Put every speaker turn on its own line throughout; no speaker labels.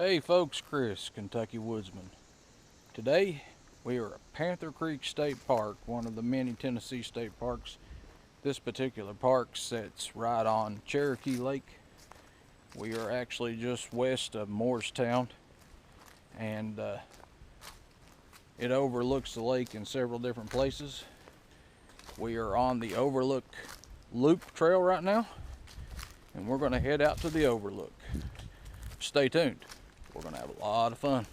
Hey folks, Chris, Kentucky Woodsman. Today we are at Panther Creek State Park, one of the many Tennessee state parks. This particular park sits right on Cherokee Lake. We are actually just west of Morristown, and it overlooks the lake in several different places. We are on the Overlook Loop Trail right now, and we're going to head out to the Overlook. Stay tuned. We're going to have a lot of fun.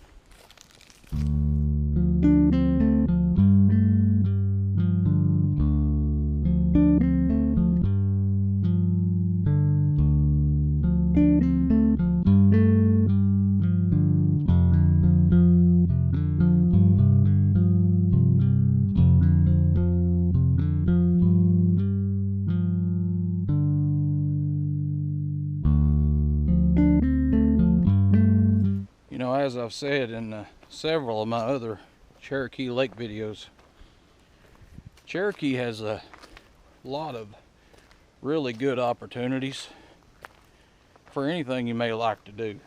You know, as I've said in several of my other Cherokee Lake videos, Cherokee has a lot of really good opportunities for anything you may like to do.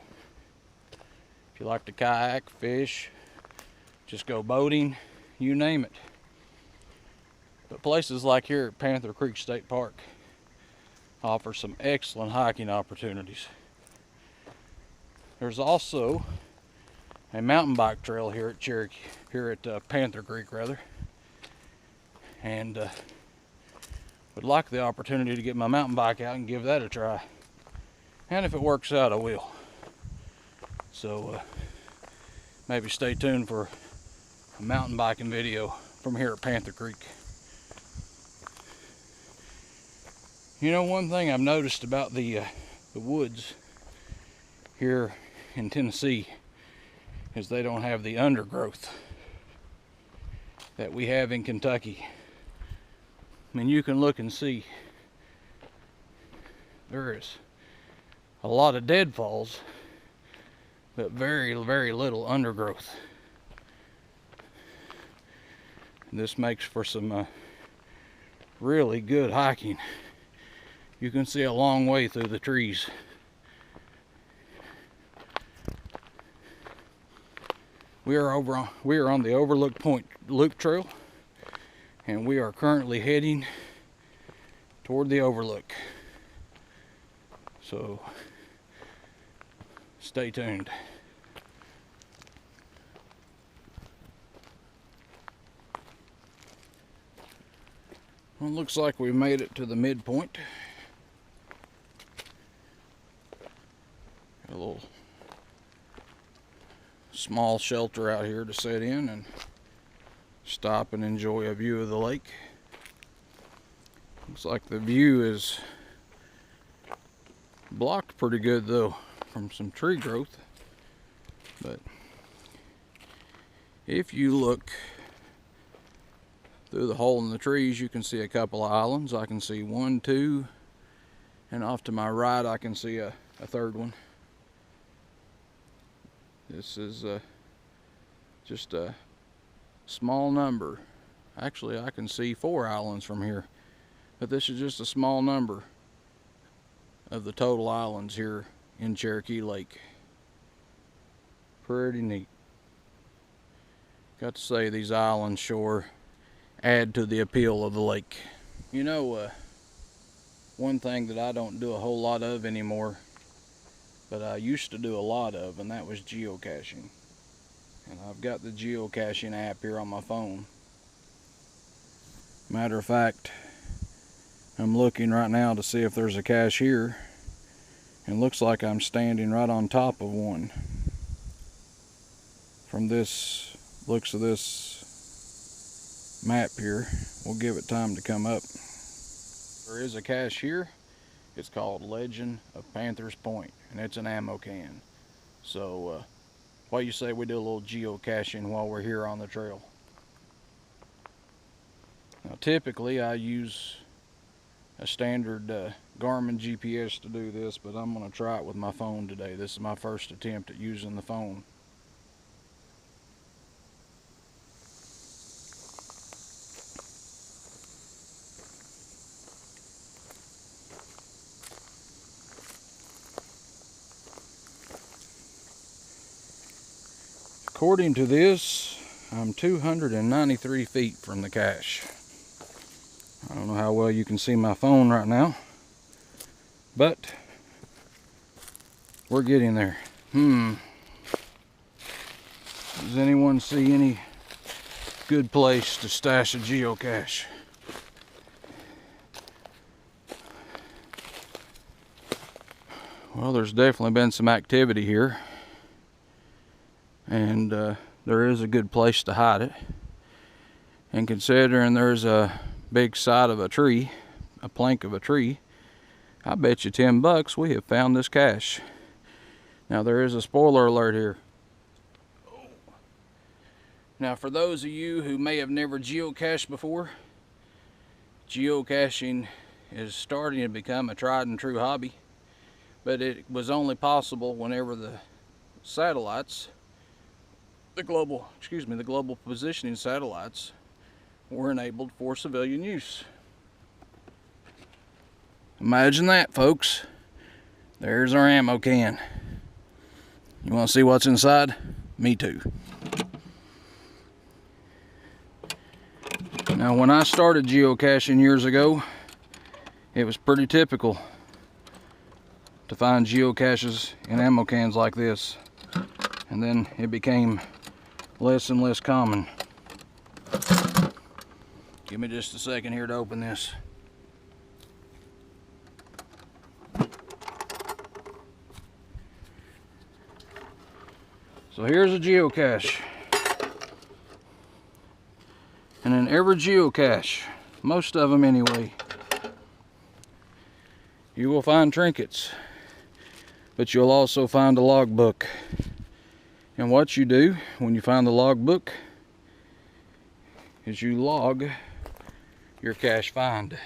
If you like to kayak, fish, just go boating, you name it. But places like here at Panther Creek State Park offer some excellent hiking opportunities. There's also a mountain bike trail here at Panther Creek rather, and would like the opportunity to get my mountain bike out and give that a try. And if it works out, I will. So maybe stay tuned for a mountain biking video from here at Panther Creek. You know, one thing I've noticed about the woods here in Tennessee is they don't have the undergrowth that we have in Kentucky. I mean, you can look and see there is a lot of deadfalls, but very, very little undergrowth. And this makes for some really good hiking. You can see a long way through the trees. We are on the Overlook Point Loop Trail, and we are currently heading toward the Overlook. So stay tuned. Well, it looks like we made it to the midpoint. Got a little small shelter out here to sit in and stop and enjoy a view of the lake. Looks like the view is blocked pretty good though from some tree growth, but if you look through the hole in the trees, you can see a couple of islands. I can see one, two, and off to my right I can see a third one. This is just a small number. Actually, I can see 4 islands from here, but this is just a small number of the total islands here in Cherokee Lake. Pretty neat. Got to say, these islands sure add to the appeal of the lake. You know, one thing that I don't do a whole lot of anymore, but I used to do a lot of, and that was geocaching. And I've got the geocaching app here on my phone. Matter of fact, I'm looking right now to see if there's a cache here, and looks like I'm standing right on top of one. From this looks of this map here, we'll give it time to come up. There is a cache here. It's called Legend of Panthers Point, and it's an ammo can. So what do you say we do a little geocaching while we're here on the trail? Now typically I use a standard Garmin GPS to do this, but I'm going to try it with my phone today. This is my first attempt at using the phone. According to this, I'm 293 feet from the cache. I don't know how well you can see my phone right now, but we're getting there. Does anyone see any good place to stash a geocache? Well, there's definitely been some activity here, and there is a good place to hide it. And considering there's a big side of a tree, a plank of a tree, I bet you $10 we have found this cache. Now there is a spoiler alert here. Now for those of you who may have never geocached before, geocaching is starting to become a tried and true hobby, but it was only possible whenever the satellites, the global positioning satellites were enabled for civilian use. Imagine that, folks. There's our ammo can. You want to see what's inside? Me too. Now when I started geocaching years ago, it was pretty typical to find geocaches in ammo cans like this, and then it became less and less common. Give me just a second here to open this. So here's a geocache. And in every geocache, most of them anyway, you will find trinkets, but you'll also find a logbook. And what you do when you find the logbook is you log your cache find.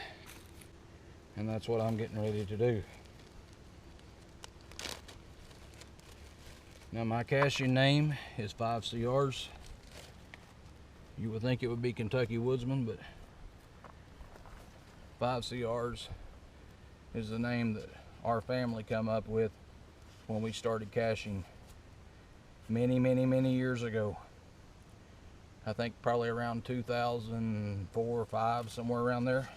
And that's what I'm getting ready to do. Now my caching name is 5CRs. You would think it would be Kentucky Woodsman, but 5CRs is the name that our family come up with when we started caching many years ago. I think probably around 2004 or 5, somewhere around there.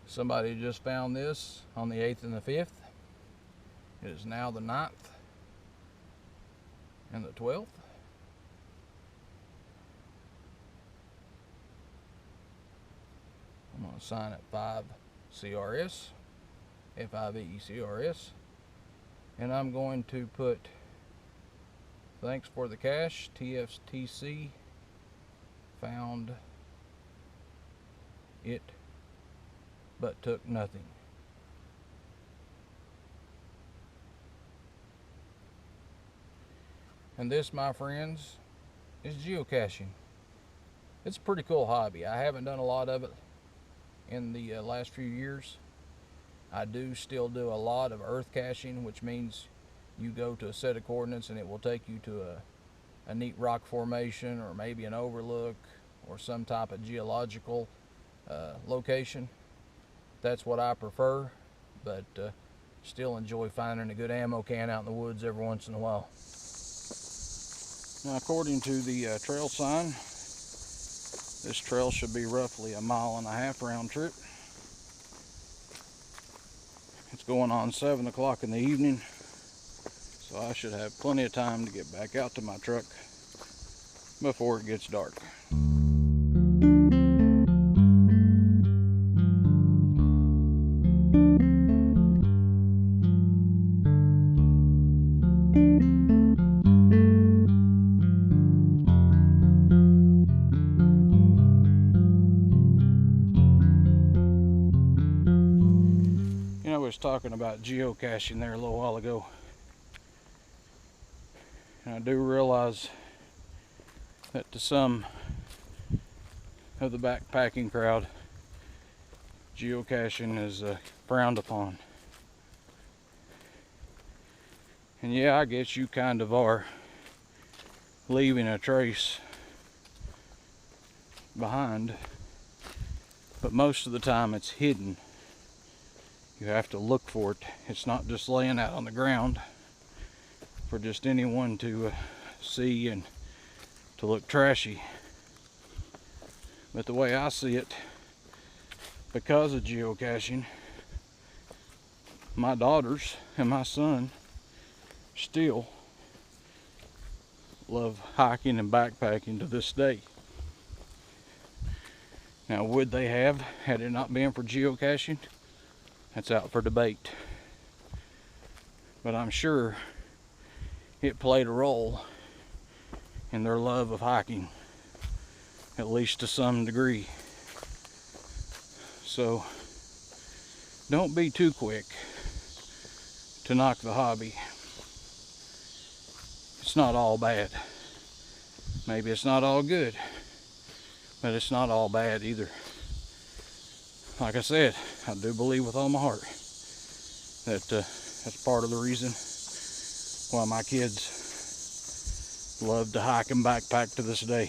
Somebody just found this on the 8th and the 5th. It is now the 9th and the 12th. I'm going to sign it 5CRS, FIVECRS, and I'm going to put thanks for the cache, TFTC, found it but took nothing. And this, my friends, is geocaching. It's a pretty cool hobby. I haven't done a lot of it in the last few years. I do still do a lot of earth caching, which means you go to a set of coordinates and it will take you to a neat rock formation, or maybe an overlook, or some type of geological location. That's what I prefer, but still enjoy finding a good ammo can out in the woods every once in a while. Now, according to the trail sign, this trail should be roughly 1.5 miles round trip. It's going on 7 o'clock in the evening, so I should have plenty of time to get back out to my truck before it gets dark. I was talking about geocaching there a little while ago, and I do realize that to some of the backpacking crowd, geocaching is frowned upon. And yeah, I guess you kind of are leaving a trace behind, but most of the time it's hidden You have to look for it. It's not just laying out on the ground for just anyone to see and to look trashy. But the way I see it, because of geocaching, my daughters and my son still love hiking and backpacking to this day. Now, would they have had it not been for geocaching? That's out for debate. But I'm sure it played a role in their love of hiking, at least to some degree. So don't be too quick to knock the hobby. It's not all bad. Maybe it's not all good, but it's not all bad either. Like I said, I do believe with all my heart that that's part of the reason why my kids love to hike and backpack to this day.